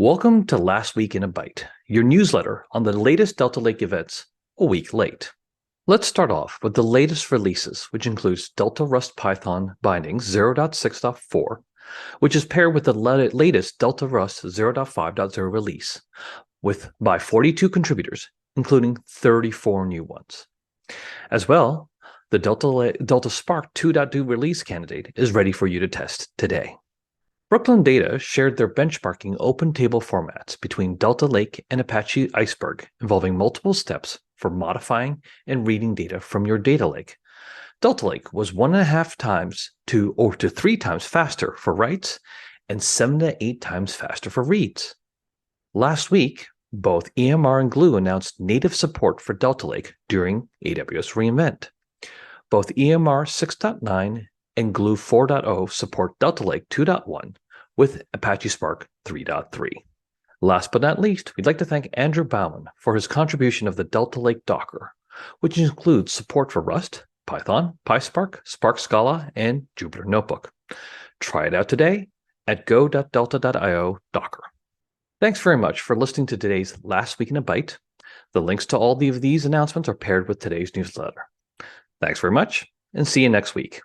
Welcome to Last Week in a Byte, your newsletter on the latest Delta Lake events a week late. Let's start off with the latest releases, which includes Delta Rust Python bindings 0.6.4, which is paired with the latest Delta Rust 0.5.0 release, by 42 contributors, including 34 new ones. As well, the Delta Spark 2.2 release candidate is ready for you to test today. Brooklyn Data shared their benchmarking open table formats between Delta Lake and Apache Iceberg, involving multiple steps for modifying and reading data from your data lake. Delta Lake was 1.5 times to 3 times faster for writes and 7 to 8 times faster for reads. Last week, both EMR and Glue announced native support for Delta Lake during AWS reInvent. Both EMR 6.9 and Glue 4.0 support Delta Lake 2.1 with Apache Spark 3.3. Last but not least, we'd like to thank Andrew Bauman for his contribution of the Delta Lake Docker, which includes support for Rust, Python, PySpark, Spark Scala, and Jupyter Notebook. Try it out today at go.delta.io Docker. Thanks very much for listening to today's Last Week in a Byte. The links to all of these announcements are paired with today's newsletter. Thanks very much, and see you next week.